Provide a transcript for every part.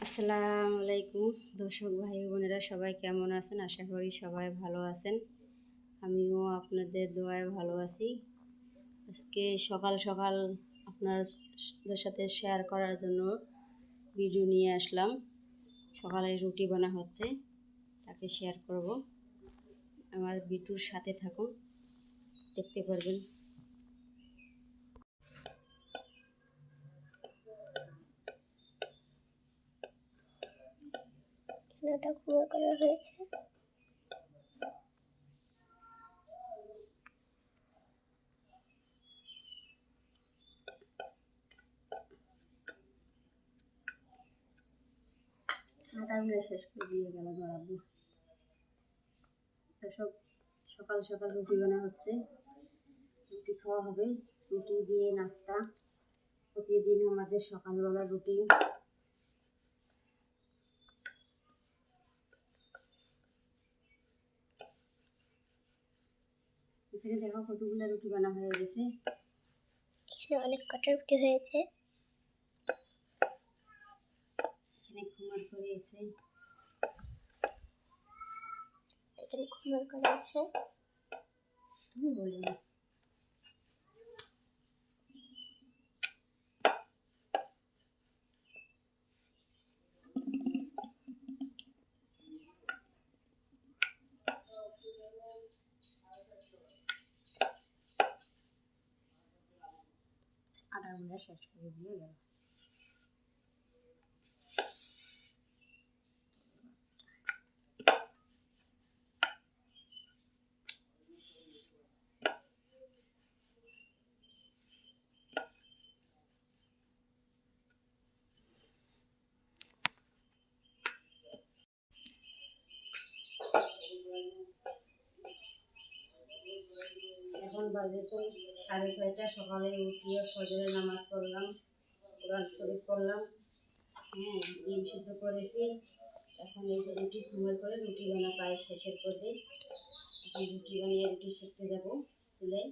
আসসালামু আলাইকুম দর্শক ভাই বোনেরা, সবাই কেমন আছেন? আশা করি সবাই ভালো আছেন। আমিও আপনাদের দোয়ায় ভালো আছি। আজকে সকাল সকাল আপনাদের সাথে শেয়ার করার জন্য ভিডিও নিয়ে আসলাম। সকালে রুটি বানা হচ্ছে, তাকে শেয়ার করব। আমার ভিডিওর সাথে থাকুন, দেখতে পারবেন। এটা কুমড়ো করা হয়েছে। আটাগুলো শেষ করে দিয়ে গেল ধরাবো। তো সকাল সকাল রুটি বানা হচ্ছে, রুটি খাওয়া হবে। রুটি দিয়ে নাস্তা প্রতিদিন আমাদের সকালবেলা রুটি। এখানে দেখো কতগুলো রুটি বানা হয়ে গেছে। এখানে অনেক কটা রুটি হয়েছে। এখানে খুমার করে এসে এখানে কুমড়ো করা আছে। তুমি বলো না। আটাগুলো শেষ করে দিয়ে গেল। এখন বাজেছে 6:30। সকালে উঠিয়ে ফজরের নামাজ পড়লাম, কোরআন শরীফ পড়লাম, ডিম সিদ্ধ করেছি। এখন এই যে রুটি খুমার করে রুটি বানা প্রায় শেষের পথে। এখন রুটি বানিয়ে রুটি শিখতে যাবো চুলায়।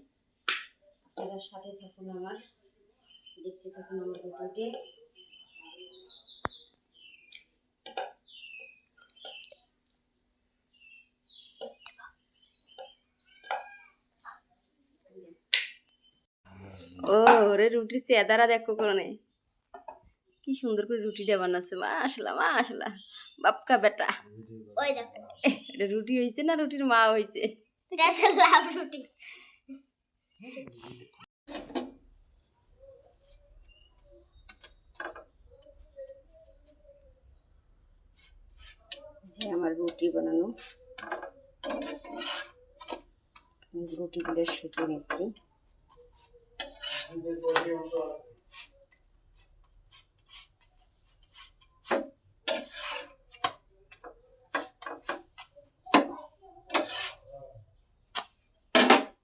আপনারা সাথে থাকুন, আমার দেখতে থাকুন আমার ভিডিওটি। ও রে, রুটির চেদারা দেখো করে কি সুন্দর করে রুটিটা বানাচ্ছে। মাশাআল্লাহ মাশাআল্লাহ, বাপকা বেটা। ওই দেখো, এটা রুটি হয়েছে না রুটির মা হয়েছে? এটা লাভ রুটি। যে আমার রুটি বানানো, রুটিগুলো সেঁকে নিচ্ছি।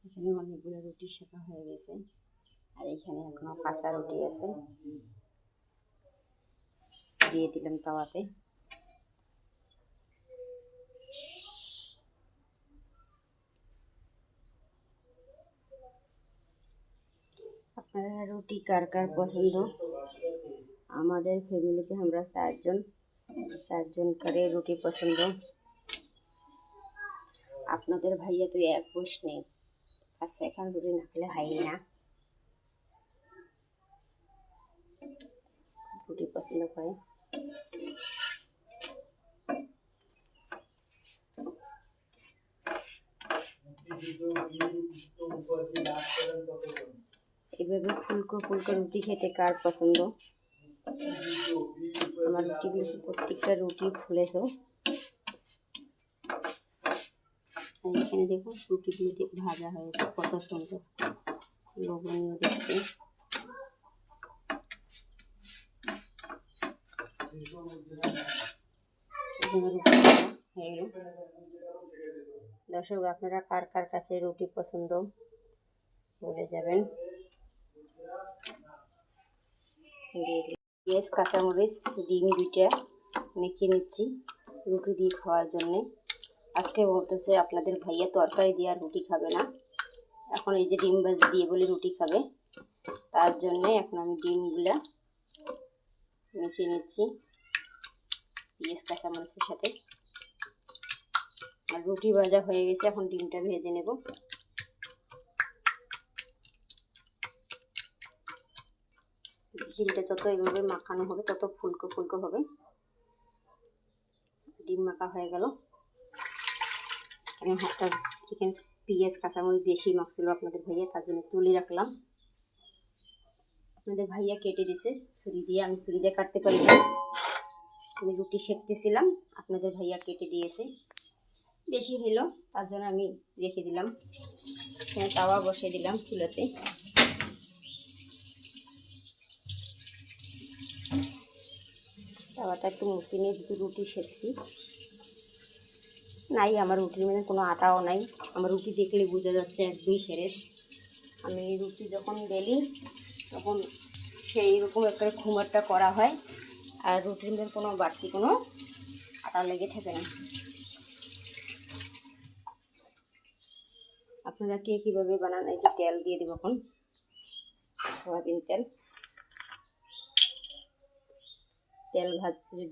এখানে অনেকগুলো রুটি শেখা হয়ে গেছে, আর এখানে এখনো কাঁচা রুটি আছে, দিয়ে দিলাম তাওয়াতে। আপনারা রুটি কার কার পছন্দ? আমাদের ফ্যামিলিতে আমরা চারজন করে রুটি পছন্দ। আপনাদের ভাইয়া তো এক বস নেই, 5-6 রুটি না খেলে হয় না। রুটি পছন্দ করে। এইভাবে ফুলকো ফুলকো রুটি খেতে কার পছন্দ? আমার রুটিগুলো প্রত্যেকটা রুটি ফুলেছে। এখানে দেখুন রুটিগুলো ভাজা হয়েছে, কত সুন্দর লোভনীয় দেখতে। দর্শক, আপনারা কার কার কাছে রুটি পছন্দ বলে যাবেন। পেঁয়াজ, কাঁচামরিচ, ডিম দুইটা মেখে নিচ্ছি রুটি দিয়ে খাওয়ার জন্যে। আজকে বলতেছে আপনাদের ভাইয়া তরকারি দিয়ে আর রুটি খাবে না, এখন এই যে ডিম ভাজি দিয়ে বলে রুটি খাবে। তার জন্যে এখন আমি ডিমগুলা মেখে নিচ্ছি। পেঁয়াজ কাঁচামরিচের সাথে। আর রুটি ভাজা হয়ে গেছে, এখন ডিমটা ভেজে নেব। ডিমটা যত এইভাবে মাখানো হবে তত ফুলকো ফুলকো হবে। ডিম মাখা হয়ে গেল। আমি হাতটা এখানে পেঁয়াজ কাঁচামরিচ বেশি মাখছিল আপনাদের ভাইয়া, তার জন্য তুলে রাখলাম। আপনাদের ভাইয়া কেটে দিছে ছুরি দিয়ে, আমি ছুরি দিয়ে কাটতে পারি না। আমি রুটি সেঁকতেছিলাম, আপনাদের ভাইয়া কেটে দিয়েছে। বেশি হইল তার জন্য আমি রেখে দিলাম। এখানে তাওয়া বসিয়ে দিলাম চুলাতে। তাওয়াটা একটু মুছে নিয়ে যেহেতু রুটি সেঁকছি, নাই আমার রুটির মধ্যে কোনো আটাও নাই। আমার রুটি দেখলে বোঝা যাচ্ছে একদমই ফ্রেশ। আমি রুটি যখন বেলি তখন সেই রকম একটা খুমারটা করা হয়, আর রুটির মধ্যে কোনো বাড়তি কোনো আটা লেগে থাকে না। আপনারা কে কীভাবে বানান? এই যে তেল দিয়ে দেবো এখন, সয়াবিন তেল।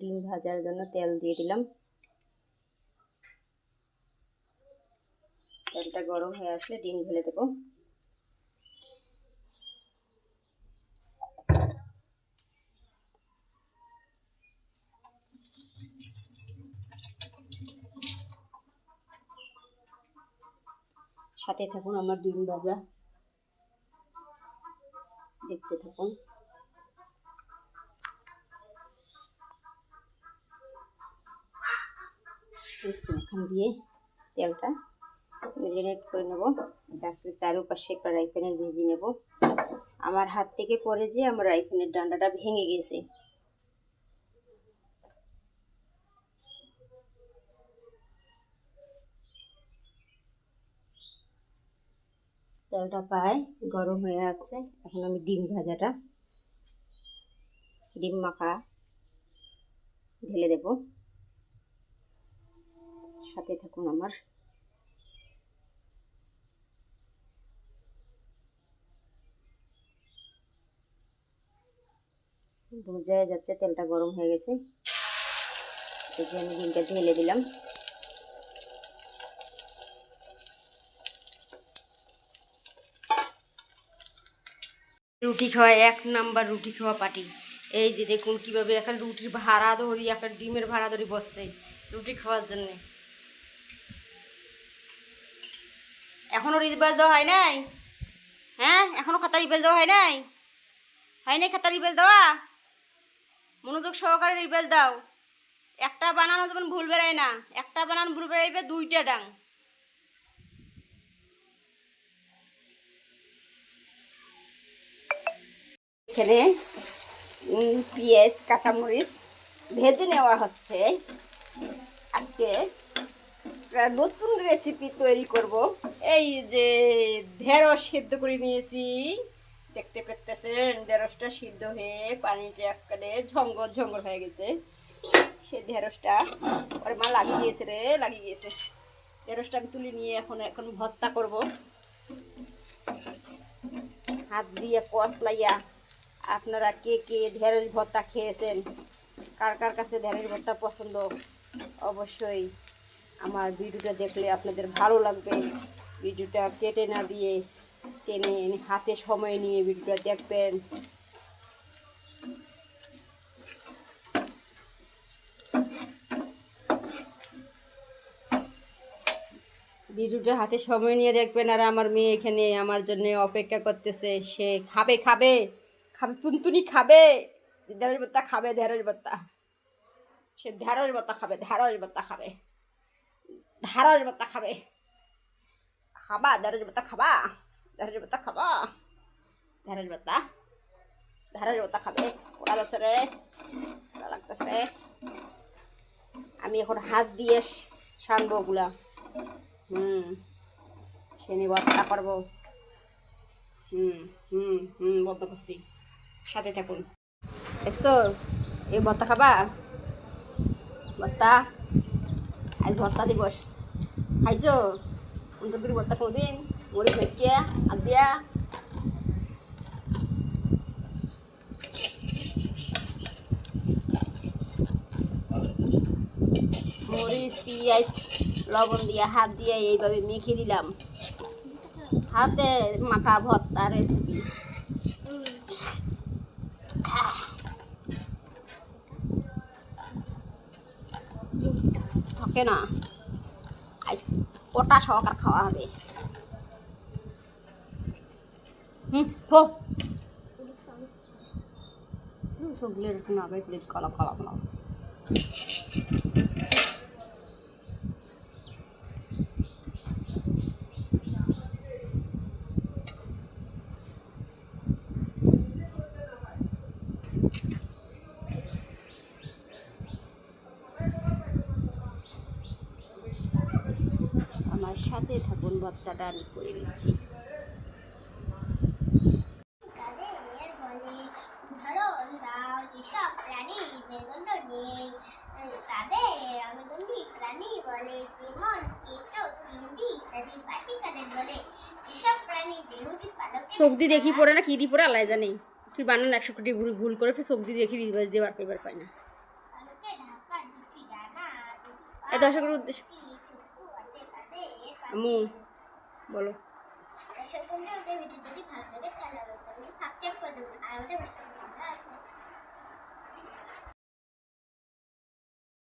ডিম ভাজার জন্য তেল দিয়ে দিলাম। তেলটা গরম হয়ে আসলে ডিম ঢেলে দেবো। সাথে থাকুন, আমার ডিম ভাজা দেখতে থাকুন। এখন দিয়ে তেলটা ম্যারিনেট করে নেব। তারপরে চারপাশে ফ্রাই প্যানের ভেজে নেব। আমার হাত থেকে পরে যে আমার ফ্রাই প্যানের ডান্ডাটা ভেঙে গেছে। তেলটা প্রায় গরম হয়ে আছে। এখন আমি ডিম ভাজাটা, ডিম মাখা ঢেলে দেব। সাথে থাকুন আমার। বোঝা যাচ্ছে তেলটা গরম হয়ে গেছে। এই যে আমি ডিমটা ঢেলে দিলাম। রুটি খাওয়া এক নাম্বার রুটি খাওয়া পার্টি। এই যে দেখুন কিভাবে এখন রুটির ভাড়া ধরি, এখন ডিমের ভাড়া ধরি বসছে রুটি খাওয়ার জন্যে। এখনও রিবাজ দেওয়া হয় নাই? হ্যাঁ, এখনও খাতা রিবাজ দেওয়া হয় নাই? হয় নাই খাতা রিবাজ দেওয়া? মনোযোগ সহকারে রিবাজ দাও। একটা বানানো যেমন ভুল বেড়ায় না, একটা বানান ভুল বেড়াইবে দুইটা ডাং। এখানে পেঁয়াজ কাঁচামরিচ ভেজে নেওয়া হচ্ছে। আজকে নতুন রেসিপি তৈরি করব। এই যে ঢেঁড়স সিদ্ধ করে নিয়েছি, দেখতে পেতেছেন ঢেঁড়সটা সিদ্ধ হয়ে পানিটা একবারে ঝঙ্গর ঝঙ্গর হয়ে গেছে। সেই ঢেঁড়সটা ওর মা লাগিয়ে দিয়েছে রে, লাগিয়ে গিয়েছে। ঢেঁড়সটা আমি তুলে নিয়ে এখন ভর্তা করব হাত দিয়ে কষলাইয়া। আপনারা কে কে ঢেঁড়স ভর্তা খেয়েছেন? কার কার কাছে ঢেঁড়স ভর্তা পছন্দ? অবশ্যই আমার ভিডিওটা দেখলে আপনাদের ভালো লাগবে। ভিডিওটা কেটে না দিয়ে টেনে হাতে সময় নিয়ে ভিডিওটা দেখবেন। ভিডিওটা হাতে সময় নিয়ে দেখবেন। আর আমার মেয়ে এখানে আমার জন্য অপেক্ষা করতেছে। সে খাবে খাবে খাবে, তুনতুনি খাবে, ঢেঁড়স ভর্তা খাবে, ঢেঁড়স ভর্তা। সে ঢেঁড়স ভর্তা খাবে, ঢেঁড়স ভর্তা খাবে, ঢেঁড়স ভর্তা খাবে। খাবা ঢেঁড়স ভর্তা খাবা, ঢেঁড়স ভর্তা খাবা, ঢেঁড়স ভর্তা, ঢেঁড়স ভর্তা খাবে। ওরা যাচ্ছে রে, ওরা লাগতেছে রে। আমি এখন হাত দিয়ে সানবো ওগুলা। সেনি ভর্তা করবো। ভর্তা করছি, সাথে থাকুন। দেখছো এই ভর্তা খাবা? ভর্তা আজ ভর্তা দিবস। খাইছো অন্তর্গুরি ভর্তা কোনোদিন? মুড়ি ভেটকিয়া আর দিয়া মরিচ পেঁয়াজ লবণ দিয়ে হাত দিয়ে এইভাবে মেখে দিলাম। হাতে মাথা ভর্তা রেসিপি। থাকে না, আজ কটা সহকার খাওয়া হবে। থো সবগুলো এরকম আগে প্লেট কলা কলা কলা। আমার সাথে থাকুন, ভর্তাটা আমি করে দিচ্ছি। কাদের বলে উদাহরণ দাও যেসব প্রাণী মেরুদণ্ড নেই, তাদের অমেরুদণ্ডী প্রাণী বলে। যেমন কেঁচো, চিংড়ি ইত্যাদি। পাখি কাদের বলে যেসব প্রাণী দেহটি পালকে চোখ দিয়ে দেখি পড়ে না, কি দিয়ে পড়ে আল্লাহ জানে। তুই বানান 100 কোটি ভুল করে ফের চোখ দিয়ে দেখি দেবার পেবার পাই না। পালকে ঢাকা দুটি ডানা, দুটি পা, এই দর্শকের উদ্দেশ্য দুটি চক্ষু আছে তাদের। আম্মু বলো। দর্শক বন্ধুরা, ভিডিও যদি ভালো লাগে তাহলে আমাদের চ্যানেলটি সাবস্ক্রাইব করে দেবেন আর আমাদের